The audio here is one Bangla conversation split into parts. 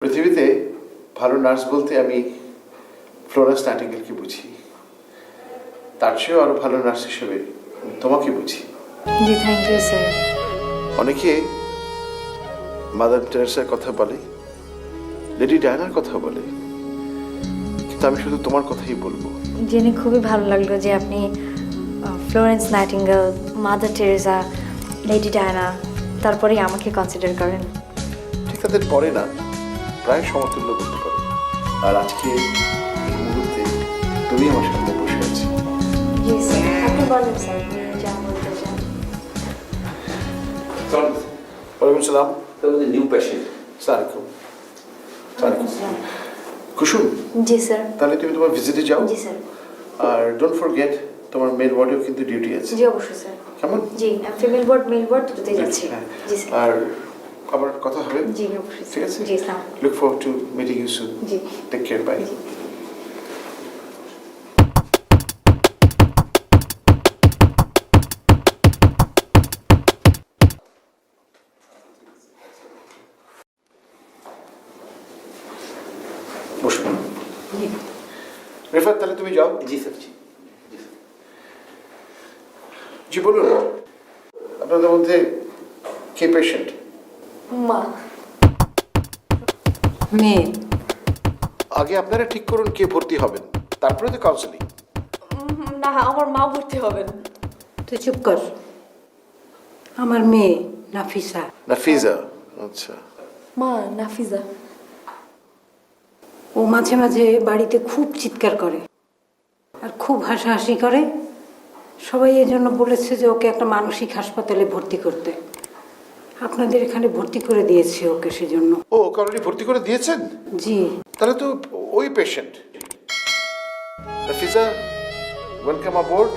পৃথিবীতে ভালো নার্স বলতে আমি ফ্লোরেন্স নাইটিঙ্গেলকে বুঝি, তার চেয়েও আরো ভালো নার্স হিসেবে তোমাকে বুঝি। জি থ্যাংক ইউ স্যার। অনেকে মাদার টেরেসার কথা বলে, লেডি ডায়ানার কথা বলে, কিন্তু আমি শুধু তোমার কথাই বলবো। জেনে খুবই ভালো লাগলো যে আপনি Florence nightingale, mother Teresa, lady Diana, তারপরেই আমাকে কনসিডার করেন। ঠিক তাদের পরে না, প্রায় সমতুল্য বলতে পারো। আর আজকে এই মুহূর্তে তুমি আমার সামনে বসে আছি। জি স্যার, আপনি বলেন স্যার যা বলতে চান। ওয়ালাইকুম সালাম। New patient. সালামালাইকুম। কুসুম, জি স্যার। তাহলে তুমি তোমার ভিজিটে যাও। জি স্যার। আর ডোন্ট ফরগেট তোমার মেল ওয়ার্ডেও কিন্তু ডিউটি আছে। জি অবশ্যই স্যার। কেমন? জি ফিমেল ওয়ার্ড মেল ওয়ার্ড দুটোতেই যাচ্ছি। হ্যাঁ। জি স্যার। আর আবার কথা হবে। জি অবশ্যই ঠিক আছে। জি sir. Look forward to meeting you soon. জি। Take care, bye. বসুন। রিফাত, তাহলে তুমি যাও। জি স্যার। জি বলুন, আপনাদের মধ্যে কে পেশেন্ট? মা। মেয়ে। আগে আপনারা ঠিক করুন কে ভর্তি হবেন, তারপরে তো কাউন্সেলিং। না আমার মা ভর্তি হবেন। তুই চুপ কর। আমার মেয়ে নাফিসা। নাফিজা, আচ্ছা। মা নাফিজা। ও মাঝে মাঝে বাড়িতে খুব চিৎকার করে আর খুব হাসাহাসি করে। সবাই এই জন্য বলেছে যে ওকে একটা মানসিক হাসপাতালে ভর্তি করতে। আপনাদের এখানে ভর্তি করে দিয়েছি ওকে সেজন্য। ও, ওকে অলরেডি ভর্তি করে দিয়েছেন? জি। তাহলে তো ওই পেশেন্ট। Nafiza, welcome aboard.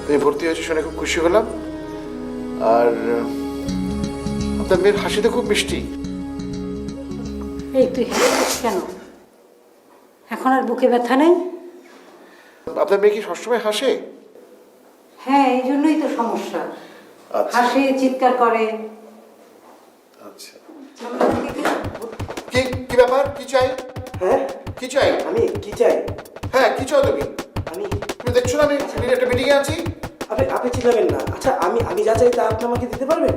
তুমি ভর্তি হয়েছে শুনে খুব খুশি হলাম। আর আপনার মেয়ের হাসিতে খুব মিষ্টি। এই তুই হেসেছিস কেন? এখন আর বুকে ব্যথা নেই? আপনার মেয়ে কি সবসময় হাসে? হ্যাঁ, এই জন্যই তো সমস্যা। আচ্ছা। হাসে, চিৎকার করে। আচ্ছা, কি কি ব্যাপার? কি চাই? হ্যাঁ, কি চাই? আমি কি চাই? হ্যাঁ, কি চাও তুমি? আমি তুমি দেখছো না আমি একটা মিটিংয়ে আছি? আপনি চিল্লাবেন না। আচ্ছা, আমি যা চাই তা আপনি আমাকে দিতে পারবেন?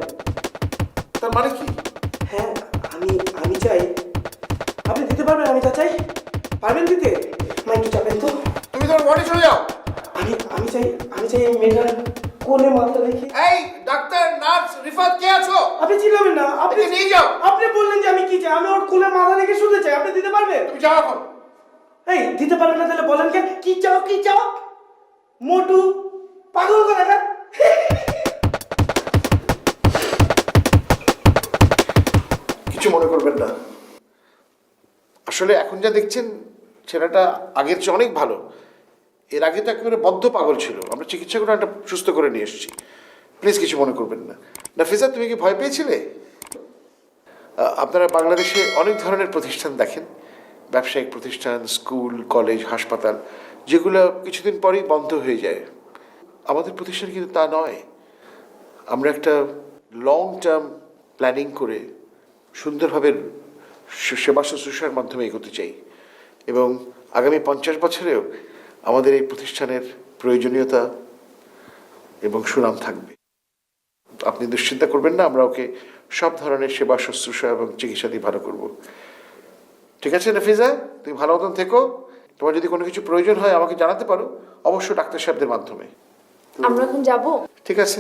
তার মানে কি? হ্যাঁ, আমি চাই আপনি দিতে পারবেন। আমি যা চাই পারবেন দিতে? মা একটু চাপেন তো। তুমি তোমার ওয়ার্ডে চলে যাও। আমি চাই এই মেয়েটার কোলে মাথা রেখে। এই ডাক্তার, নার্স, রিফাত, কে আছো? আপনি চিল্লাবেন না। আপনি একে নিয়ে যাও। আপনি বললেন যে আমি কি চাই, আমি ওর কোলে মাথা রেখে শুতে চাই। আপনি দিতে পারবেন? তুমি যাও এখন। এই দিতে পারবেন না তাহলে বলেন কেন? কি চাও কি চাও? মোটু পাগল করে না। কিছু মনে করবেন না। আসলে এখন যা দেখছেন ছেলেটা আগের চেয়ে অনেক ভালো। এর আগে তো একেবারে বদ্ধ পাগল ছিল, আমরা চিকিৎসা করে একটা সুস্থ করে নিয়ে এসেছি। প্লিজ কিছু মনে করবেন না। নাফিজা, তুমি কি ভয় পেয়েছিলে? আপনারা বাংলাদেশে অনেক ধরনের প্রতিষ্ঠান দেখেন, ব্যবসায়িক প্রতিষ্ঠান, স্কুল, কলেজ, হাসপাতাল, যেগুলো কিছুদিন পরেই বন্ধ হয়ে যায়। আমাদের প্রতিষ্ঠান কিন্তু তা নয়। আমরা একটা লং টার্ম প্ল্যানিং করে সুন্দরভাবে সেবা শুশ্রূষার মাধ্যমে এগোতে চাই, এবং আগামী 50 বছরেও আমাদের এই প্রতিষ্ঠানের প্রয়োজনীয়তা এবং সুনাম থাকবে। আপনি দুশ্চিন্তা করবেন না, আমরা ওকে সব ধরনের সেবা শুশ্রূষা এবং চিকিৎসা দিয়ে ভালো করব। ঠিক আছে নাফিজা, তুমি ভালো মতন থেকো। তোমার যদি কোনো কিছু প্রয়োজন হয় আমাকে জানাতে পারো, অবশ্য ডাক্তার সাহেবদের মাধ্যমে। আমরা এখন যাব। ঠিক আছে।